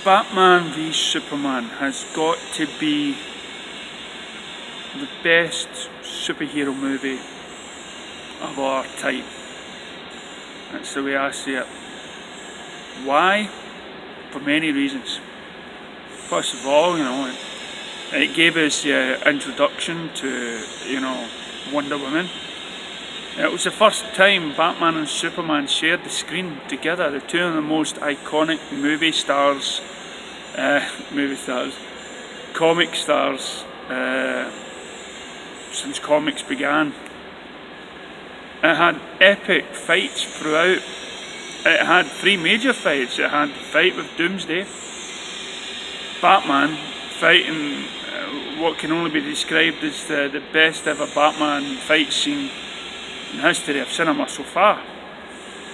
Batman v Superman has got to be the best superhero movie of our time. That's the way I see it. Why? For many reasons. First of all, it gave us the introduction to, Wonder Woman. It was the first time Batman and Superman shared the screen together. They're two of the most iconic comic stars since comics began. It had epic fights throughout. It had three major fights. It had the fight with Doomsday, Batman fighting what can only be described as the best ever Batman fight scene in the history of cinema so far,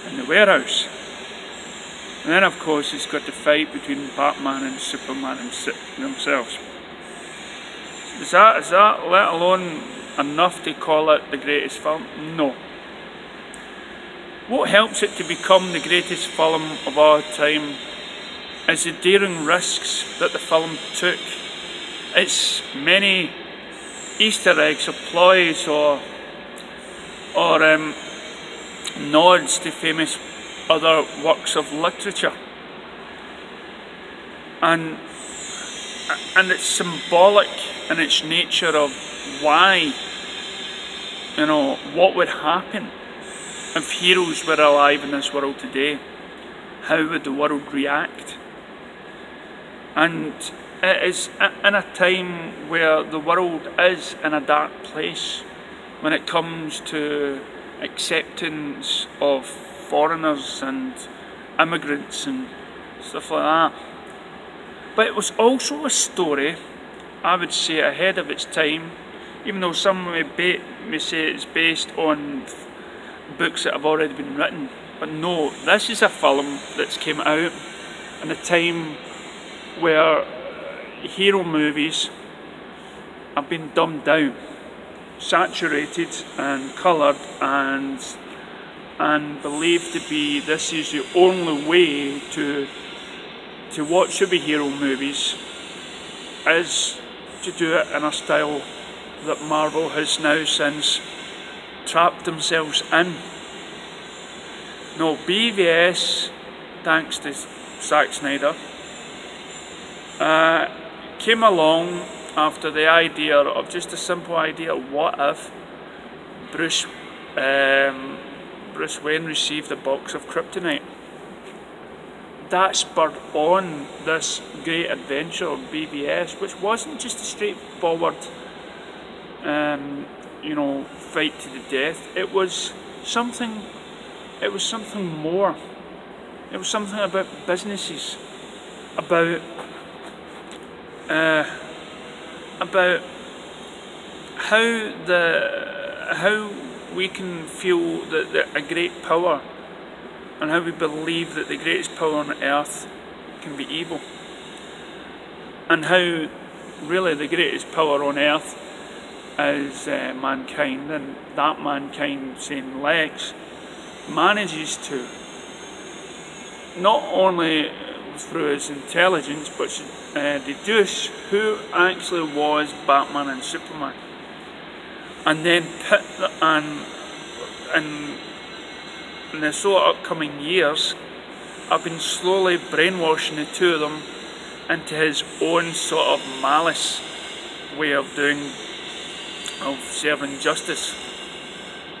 in the warehouse. And then of course it's got the fight between Batman and Superman themselves. Is that let alone enough to call it the greatest film? No. What helps it to become the greatest film of our time is the daring risks that the film took. It's many Easter eggs or ploys or nods to famous other works of literature, and it's symbolic in its nature of why, what would happen if heroes were alive in this world today. How would the world react? And it is in a time where the world is in a dark place when it comes to acceptance of foreigners and immigrants and stuff like that. But it was also a story, I would say, ahead of its time, even though some may say it's based on books that have already been written. But no, this is a film that's came out in a time where hero movies have been dumbed down, saturated and coloured, and believed to be this is the only way to watch superhero movies, is to do it in a style that Marvel has now since trapped themselves in. No, BVS, thanks to Zack Snyder, came along after the idea of just a simple idea: what if Bruce Wayne received a box of kryptonite? That spurred on this great adventure of BVS, which wasn't just a straightforward fight to the death. It was something more. It was something about businesses, about how we can feel that a great power, and how we believe that the greatest power on earth can be evil, and how really the greatest power on earth is mankind, and that mankind, saying Lex, manages to not only through his intelligence but deduce who actually was Batman and Superman, and then put in the sort of upcoming years I've been slowly brainwashing the two of them into his own sort of malice way of serving justice.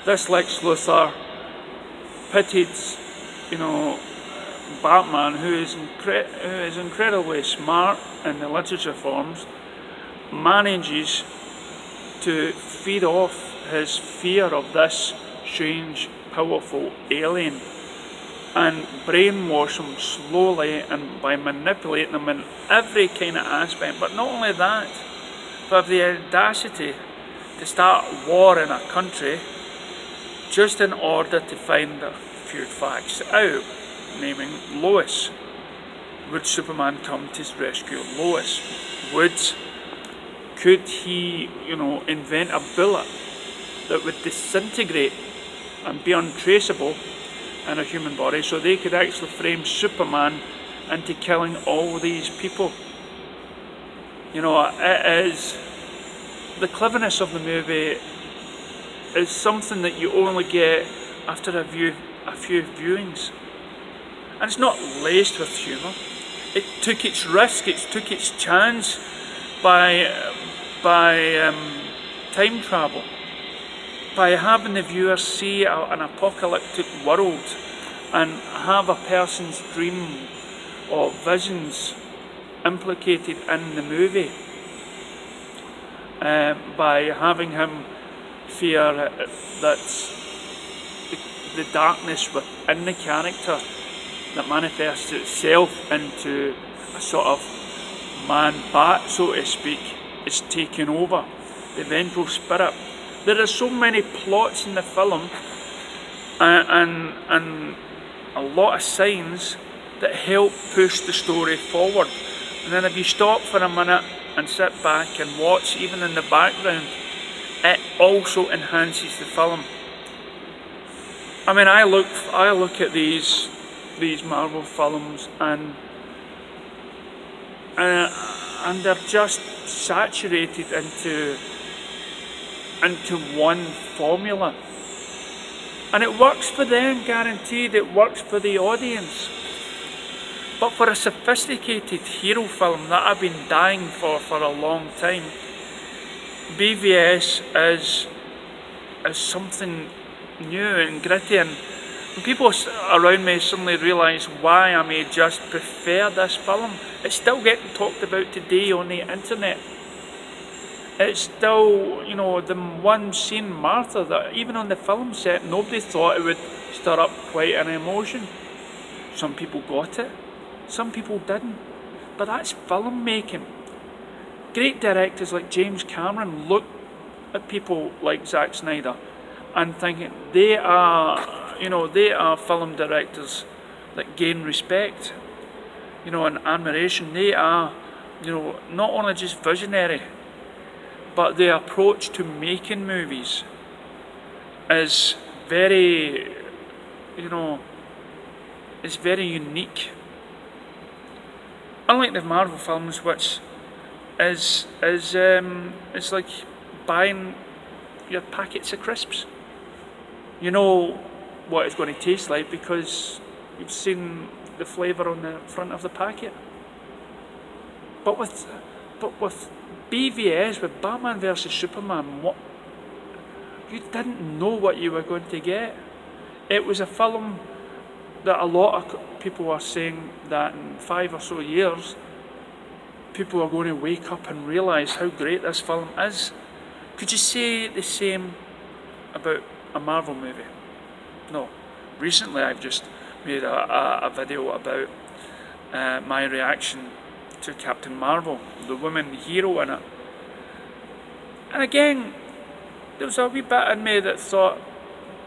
This Lex Luthor pitted, Batman, who is incredibly smart in the literature forms, manages to feed off his fear of this strange, powerful alien and brainwash him slowly, and by manipulating him in every kind of aspect. But not only that, but the audacity to start war in a country just in order to find a few facts out, naming Lois. Would Superman come to rescue Lois? Could he, invent a bullet that would disintegrate and be untraceable in a human body, so they could actually frame Superman into killing all these people. You know, it is, the cleverness of the movie is something that you only get after a few viewings. And it's not laced with humour. It took its risk, it took its chance by time travel, by having the viewer see an apocalyptic world and have a person's dream or visions implicated in the movie, by having him fear that the darkness within the character that manifests itself into a sort of man-bat, so to speak, is taking over the vengeful spirit. There are so many plots in the film and a lot of signs that help push the story forward. And then if you stop for a minute and sit back and watch, even in the background, it also enhances the film. I mean, I look at these Marvel films and they're just saturated into one formula, and it works for them, guaranteed. It works for the audience. But for a sophisticated hero film that I've been dying for a long time, BVS is something new and gritty, and people around me suddenly realise why I may just prefer this film. It's still getting talked about today on the internet. It's still, you know, the one scene, Martha, that even on the film set nobody thought it would stir up quite an emotion. Some people got it, some people didn't, but that's filmmaking. Great directors like James Cameron look at people like Zack Snyder and thinking they are, you know, they are film directors that gain respect, you know, and admiration. They are, you know, not only just visionary, but their approach to making movies is very, you know, is very unique. Unlike the Marvel films, which is like buying your packets of crisps. You know what it's going to taste like because you've seen the flavour on the front of the packet. But with BVS, with Batman vs Superman, you didn't know what you were going to get. It was a film that a lot of people are saying that in 5 or so years, people are going to wake up and realise how great this film is. Could you say the same about a Marvel movie? No. Recently I've just made a video about my reaction to Captain Marvel, the woman hero in it. And again, there was a wee bit in me that thought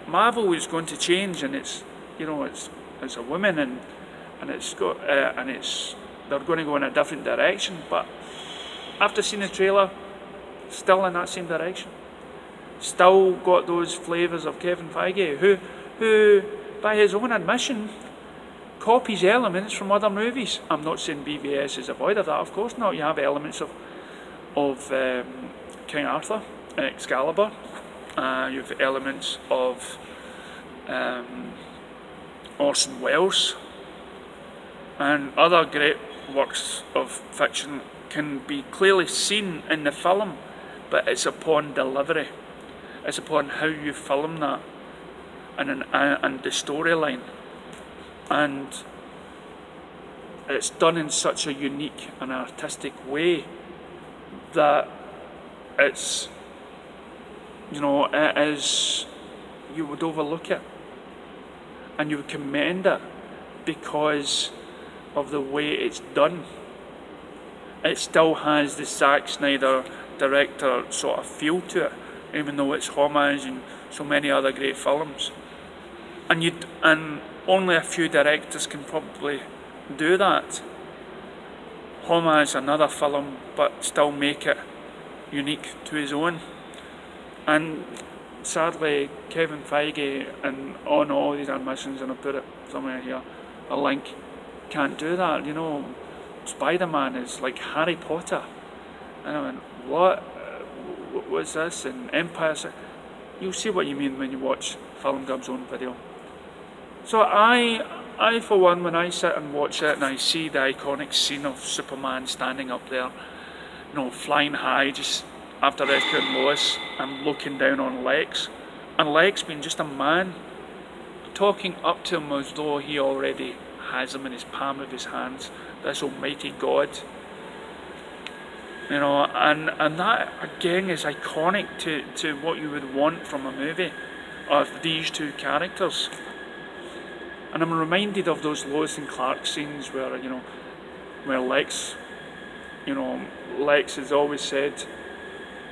Marvel was going to change, and it's, you know, it's a woman and it's got they're going to go in a different direction. But after seeing the trailer, still in that same direction. Still got those flavours of Kevin Feige, who by his own admission copies elements from other movies. I'm not saying BVS is a void of that, of course not. You have elements of King Arthur, Excalibur. You have elements of Orson Welles, and other great works of fiction can be clearly seen in the film, but it's upon delivery. It's upon how you film that and the storyline. And it's done in such a unique and artistic way that it's, you know, it is, you would overlook it and you would commend it because of the way it's done. It still has the Zack Snyder director sort of feel to it, even though it's homage in so many other great films. And only a few directors can probably do that. Homage another film, but still make it unique to his own. And sadly, Kevin Feige, and on all these admissions, and I'll put it somewhere here, a link. can't do that, you know, Spider-Man is like Harry Potter. And I went, what was this? And Empire, you'll see what you mean when you watch Film Gub's own video. So I for one, when I sit and watch it and I see the iconic scene of Superman standing up there, you know, flying high just after rescuing Lois and looking down on Lex, and Lex being just a man, talking up to him as though he already has him in his palm of his hands, this almighty God. You know, and that again is iconic to what you would want from a movie of these two characters. And I'm reminded of those Lois and Clark scenes where, you know, where Lex, you know, Lex has always said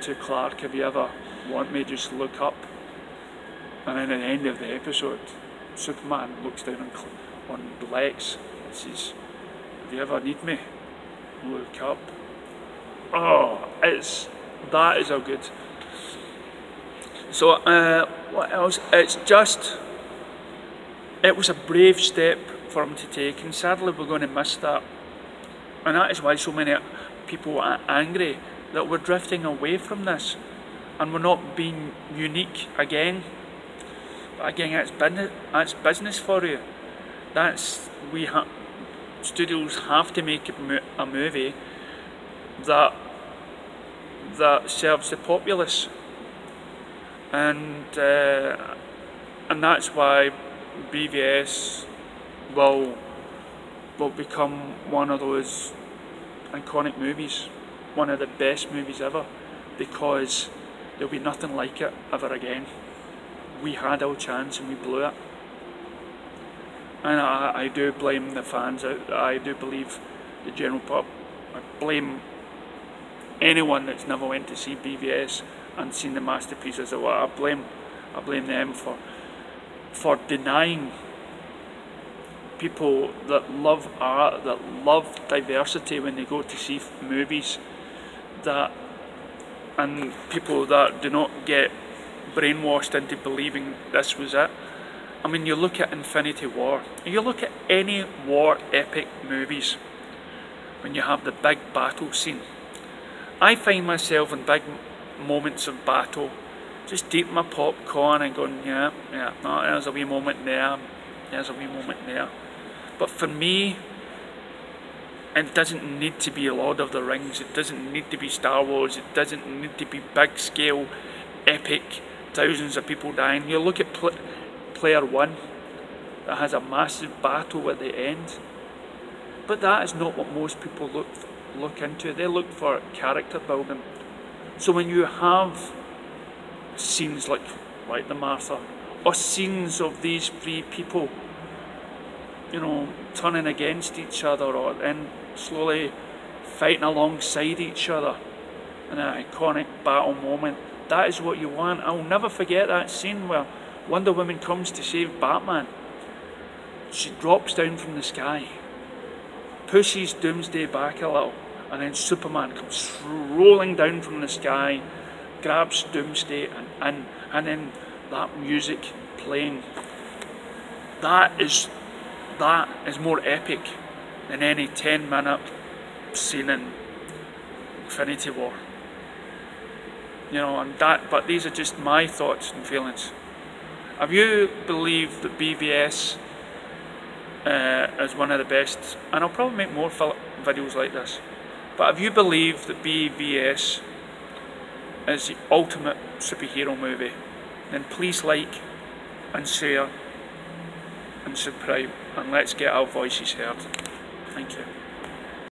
to Clark, if you ever want me, just look up. And then at the end of the episode, Superman looks down on Lex and says, if you ever need me, look up. Oh, that is so good. So, what else? It was a brave step for him to take, and sadly we're going to miss that. And that is why so many people are angry that we're drifting away from this, and we're not being unique again. But again, that's business for you. Studios have to make a movie that serves the populace, and that's why BVS will become one of those iconic movies, one of the best movies ever, because there'll be nothing like it ever again. We had our chance and we blew it. And I do blame the fans out there. I do believe the general pub. I blame anyone that's never went to see BVS and seen the masterpieces. I blame them for denying people that love art, that love diversity when they go to see movies, and people that do not get brainwashed into believing this was it. I mean, you look at Infinity War, you look at any war epic movies, when you have the big battle scene, I find myself in big moments of battle just eating my popcorn and going, yeah, no, there's a wee moment there, there's a wee moment there. But for me, it doesn't need to be Lord of the Rings, it doesn't need to be Star Wars, it doesn't need to be big scale, epic, thousands of people dying. You look at Player One, that has a massive battle at the end, but that is not what most people look into. They look for character building. So when you have scenes like the Martha, or scenes of these three people, you know, turning against each other, or then slowly fighting alongside each other in an iconic battle moment, that is what you want. I'll never forget that scene where Wonder Woman comes to save Batman. She drops down from the sky, pushes Doomsday back a little, and then Superman comes rolling down from the sky, grabs Doomsday, and then that music playing. That is more epic than any 10-minute scene in Infinity War. You know, and but these are just my thoughts and feelings. If you believe that BVS is one of the best, and I'll probably make more videos like this, but if you believe that BVS is the ultimate superhero movie, then please like and share and subscribe, and let's get our voices heard. Thank you.